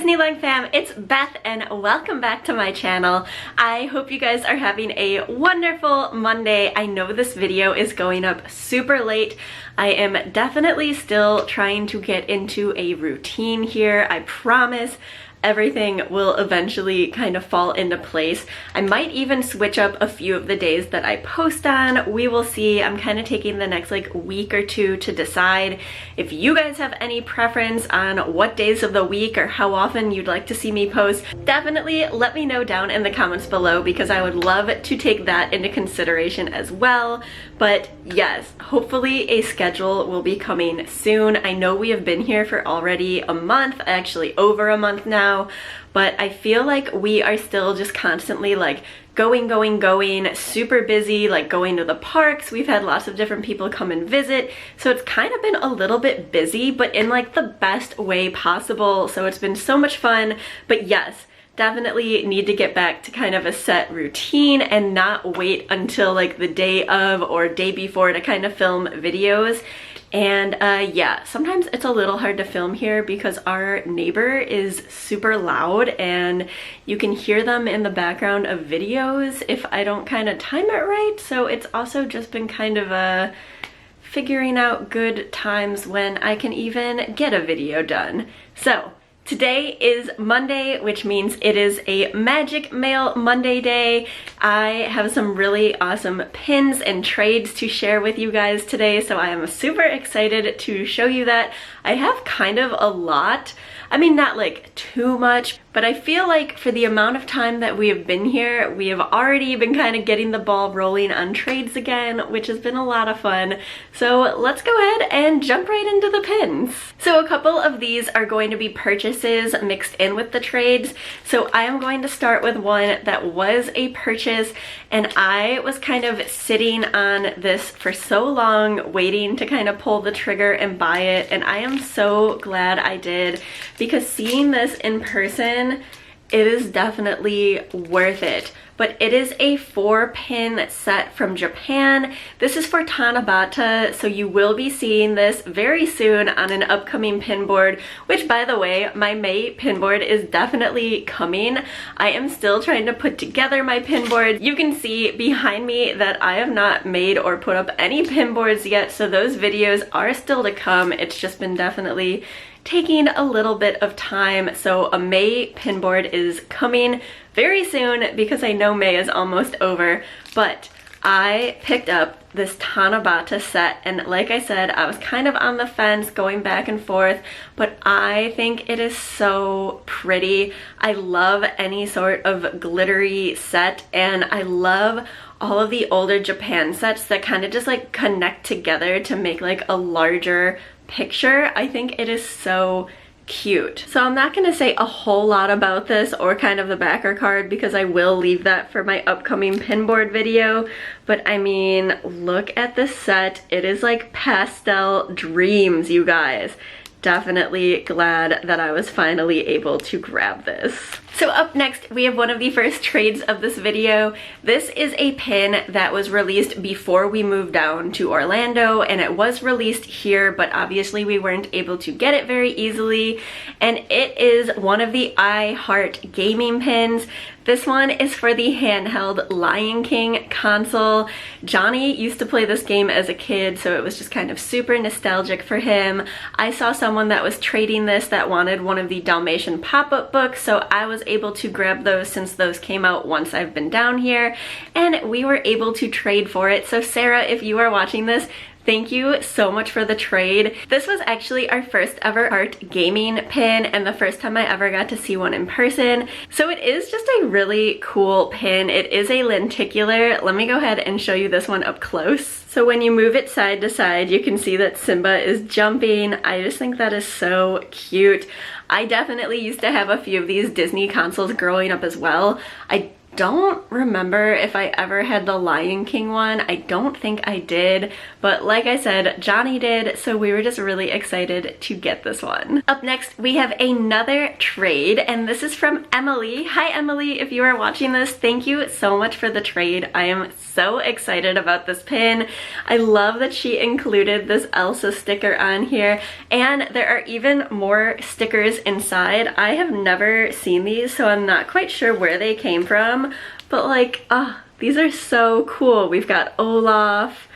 Disney Leung fam, it's Beth and welcome back to my channel. I hope you guys are having a wonderful Monday. I know this video is going up super late. I am definitely still trying to get into a routine here. I promise everything will eventually kind of fall into place. I might even switch up a few of the days that I post on. We will see. I'm kind of taking the next like week or two to decide. If you guys have any preference on what days of the week or how often you'd like to see me post, definitely let me know down in the comments below because I would love to take that into consideration as well. But yes, hopefully a schedule will be coming soon. I know we have been here for already a month, actually over a month now. But I feel like we are still just constantly like going, super busy, like going to the parks. We've had lots of different people come and visit. So it's kind of been a little bit busy, but in like the best way possible. So it's been so much fun. But yes, definitely need to get back to kind of a set routine and not wait until like the day of or day before to kind of film videos. And yeah, sometimes it's a little hard to film here because our neighbor is super loud and you can hear them in the background of videos if I don't kind of time it right. So it's also just been kind of figuring out good times when I can even get a video done. So today is Monday, which means it is a Magic Mail Monday day. I have some really awesome pins and trades to share with you guys today, so I am super excited to show you that. I have kind of a lot. I mean, not like too much, but I feel like for the amount of time that we have been here, we have already been kind of getting the ball rolling on trades again, which has been a lot of fun. So let's go ahead and jump right into the pins. So a couple of these are going to be purchases mixed in with the trades. So I am going to start with one that was a purchase, and I was kind of sitting on this for so long, waiting to kind of pull the trigger and buy it, and I am so glad I did, because seeing this in person, it is definitely worth it. But it is a 4-pin set from Japan. This is for Tanabata, so you will be seeing this very soon on an upcoming pin board, which by the way, my May pin board is definitely coming. I am still trying to put together my pin board. You can see behind me that I have not made or put up any pin boards yet, so those videos are still to come. It's just been definitely taking a little bit of time. So a May pin board is coming very soon because I know May is almost over, but I picked up this Tanabata set, and like I said, I was kind of on the fence going back and forth, but I think it is so pretty. I love any sort of glittery set, and I love all of the older Japan sets that kind of just like connect together to make like a larger picture. I think it is so cute. So I'm not going to say a whole lot about this or kind of the backer card because I will leave that for my upcoming pin board video, but I mean, look at this set. It is like pastel dreams, you guys. Definitely glad that I was finally able to grab this. So up next, we have one of the first trades of this video. This is a pin that was released before we moved down to Orlando, and it was released here, but obviously we weren't able to get it very easily. And it is one of the I Heart gaming pins. This one is for the handheld Lion King console. Johnny used to play this game as a kid, so it was just kind of super nostalgic for him. I saw someone that was trading this that wanted one of the Dalmatian pop-up books, so I was able to grab those since those came out once I've been down here, and we were able to trade for it. So Sarah, if you are watching this, thank you so much for the trade. This was actually our first ever art gaming pin and the first time I ever got to see one in person. So it is just a really cool pin. It is a lenticular. Let me go ahead and show you this one up close. So when you move it side to side, you can see that Simba is jumping. I just think that is so cute. I definitely used to have a few of these Disney consoles growing up as well. I don't remember if I ever had the Lion King one. I don't think I did, but like I said, Johnny did, so we were just really excited to get this one. Up next, we have another trade, and this is from Emily. Hi Emily, if you are watching this, thank you so much for the trade. I am so excited about this pin. I love that she included this Elsa sticker on here, and there are even more stickers inside. I have never seen these, so I'm not quite sure where they came from, but like, these are so cool. We've got Olaf,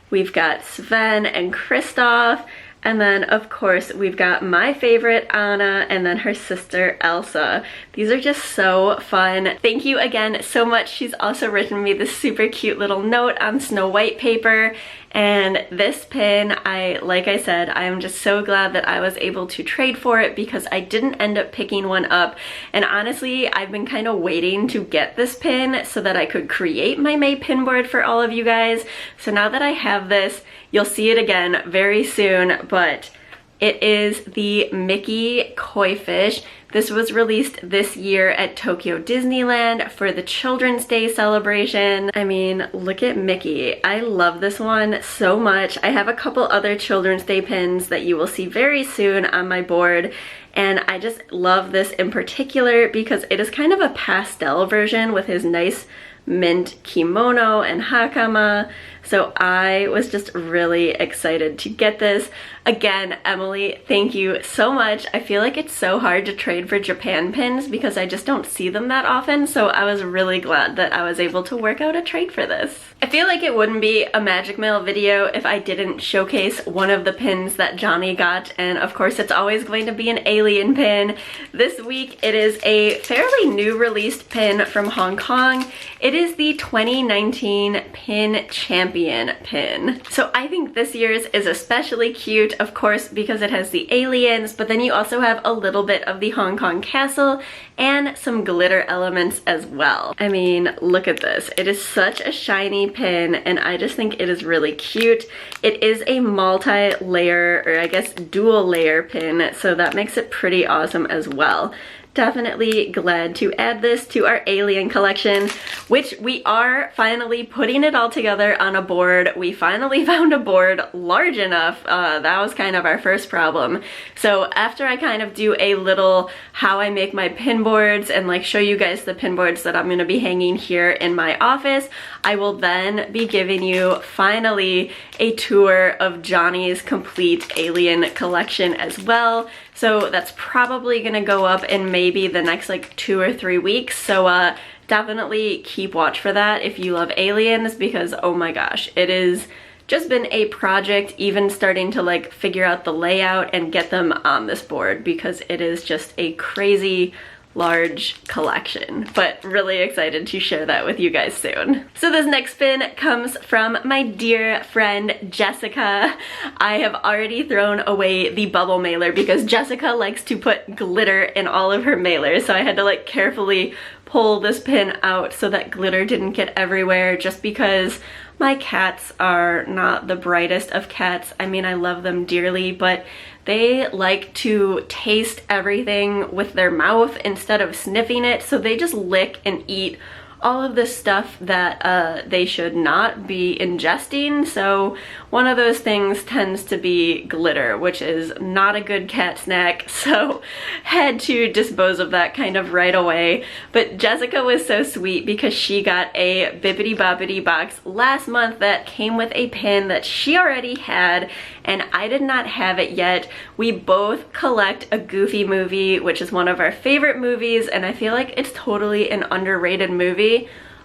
we've got Sven and Kristoff, and then of course we've got my favorite Anna and then her sister Elsa. These are just so fun. Thank you again so much. She's also written me this super cute little note on Snow White paper. And this pin, like I said, I am just so glad that I was able to trade for it because I didn't end up picking one up. And honestly, I've been kind of waiting to get this pin so that I could create my May pin board for all of you guys. So now that I have this, you'll see it again very soon, but it is the Mickey Koi Fish. This was released this year at Tokyo Disneyland for the Children's Day celebration. I mean, look at Mickey. I love this one so much. I have a couple other Children's Day pins that you will see very soon on my board, and I just love this in particular because it is kind of a pastel version with his nice mint kimono and hakama. So I was just really excited to get this. Again, Emily, thank you so much. I feel like it's so hard to trade for Japan pins because I just don't see them that often, so I was really glad that I was able to work out a trade for this. I feel like it wouldn't be a Magic Mail video if I didn't showcase one of the pins that Johnny got, and of course it's always going to be an alien pin. This week it is a fairly new released pin from Hong Kong. It is the 2019 Pin Champion pin. So I think this year's is especially cute, of course, because it has the aliens, but then you also have a little bit of the Hong Kong castle and some glitter elements as well. I mean, look at this. It is such a shiny pin, and I just think it is really cute. It is a multi-layer, or I guess dual layer pin, so that makes it pretty awesome as well. Definitely glad to add this to our alien collection, which we are finally putting it all together on a board. We finally found a board large enough. That was kind of our first problem. So after I kind of do a little how I make my pin boards and like show you guys the pin boards that I'm going to be hanging here in my office, I will then be giving you finally a tour of Johnny's complete alien collection as well. So that's probably gonna go up in maybe the next like 2 or 3 weeks. So definitely keep watch for that if you love aliens, because oh my gosh, it is just been a project even starting to like figure out the layout and get them on this board, because it is just a crazy large collection, but really excited to share that with you guys soon. So this next pin comes from my dear friend Jessica. I have already thrown away the bubble mailer because Jessica likes to put glitter in all of her mailers, so I had to like carefully pull this pin out so that glitter didn't get everywhere, just because my cats are not the brightest of cats. I mean, I love them dearly, but they like to taste everything with their mouth instead of sniffing it, so they just lick and eat all of this stuff that they should not be ingesting. So one of those things tends to be glitter, which is not a good cat snack, so had to dispose of that kind of right away. But Jessica was so sweet because she got a Bibbidi Bobbidi box last month that came with a pin that she already had, and I did not have it yet. We both collect a Goofy movie, which is one of our favorite movies, and I feel like it's totally an underrated movie.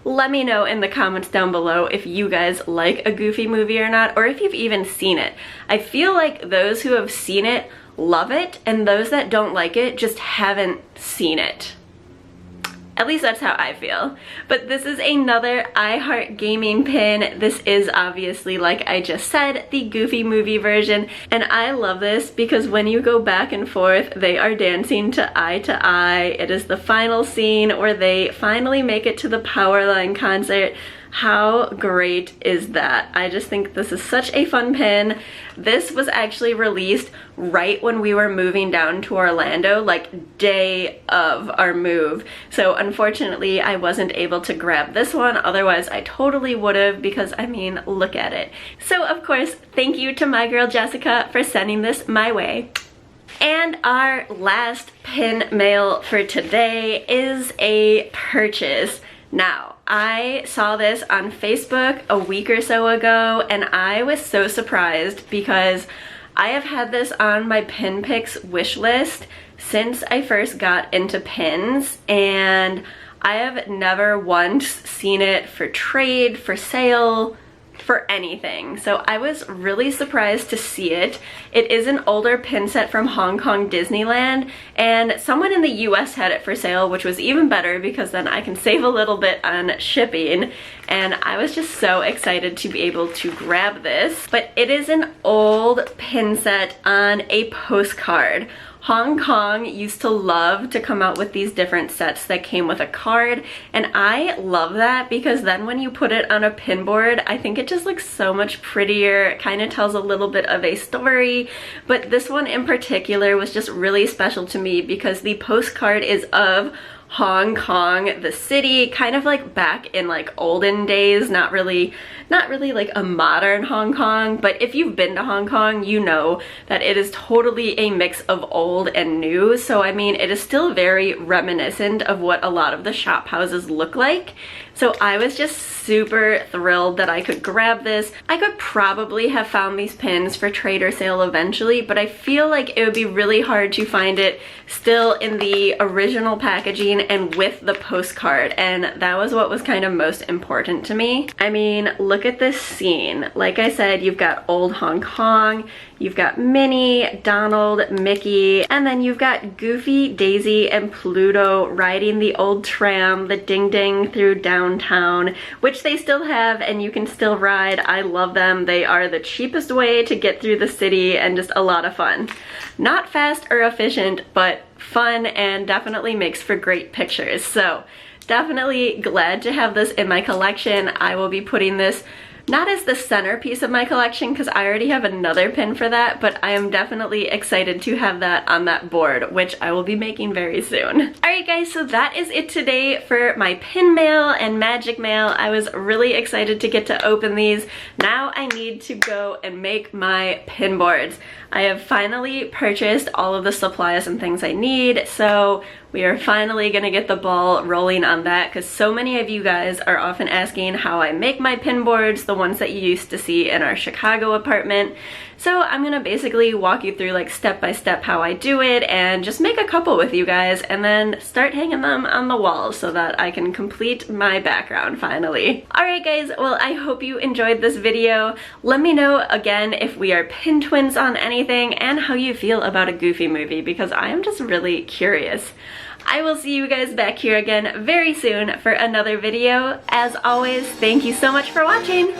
Let me know in the comments down below if you guys like a Goofy movie or not, or if you've even seen it. I feel like those who have seen it love it, and those that don't like it just haven't seen it. At least that's how I feel. But this is another I Heart Gaming pin. This is obviously, like I just said, the Goofy movie version. And I love this because when you go back and forth, they are dancing to Eye. It is the final scene where they finally make it to the Powerline concert. How great is that? I just think this is such a fun pin. This was actually released right when we were moving down to Orlando, like day of our move. So unfortunately, I wasn't able to grab this one. Otherwise, I totally would have, because I mean, look at it. So of course, thank you to my girl Jessica for sending this my way. And our last pin mail for today is a purchase. Now, I saw this on Facebook a week or so ago, and I was so surprised because I have had this on my pin picks wish list since I first got into pins, and I have never once seen it for trade, for sale, for anything. So I was really surprised to see it. It is an older pin set from Hong Kong Disneyland, and someone in the US had it for sale, which was even better because then I can save a little bit on shipping. And I was just so excited to be able to grab this. But it is an old pin set on a postcard. Hong Kong used to love to come out with these different sets that came with a card, and I love that because then when you put it on a pin board, I think it just looks so much prettier. It kind of tells a little bit of a story, but this one in particular was just really special to me because the postcard is of Hong Kong, the city, kind of like back in like olden days, not really like a modern Hong Kong, but if you've been to Hong Kong, you know that it is totally a mix of old and new. So I mean, it is still very reminiscent of what a lot of the shop houses look like. So I was just super thrilled that I could grab this. I could probably have found these pins for trade or sale eventually, but I feel like it would be really hard to find it still in the original packaging and with the postcard, and that was what was kind of most important to me. I mean, look at this scene. Like I said, you've got old Hong Kong, you've got Minnie, Donald, Mickey, and then you've got Goofy, Daisy, and Pluto riding the old tram, the ding ding, through downtown, which they still have and you can still ride. I love them. They are the cheapest way to get through the city and just a lot of fun. Not fast or efficient, but fun, and definitely makes for great pictures. So definitely glad to have this in my collection. I will be putting this not as the centerpiece of my collection because I already have another pin for that, but I am definitely excited to have that on that board, which I will be making very soon. Alright guys, so that is it today for my pin mail and magic mail. I was really excited to get to open these. Now I need to go and make my pin boards. I have finally purchased all of the supplies and things I need, so we are finally gonna get the ball rolling on that because so many of you guys are often asking how I make my pin boards, the ones that you used to see in our Chicago apartment. So I'm gonna basically walk you through like step by step how I do it and just make a couple with you guys and then start hanging them on the wall so that I can complete my background finally. Alright guys, well I hope you enjoyed this video. Let me know again if we are pin twins on anything and how you feel about a Goofy movie because I am just really curious. I will see you guys back here again very soon for another video. As always, thank you so much for watching.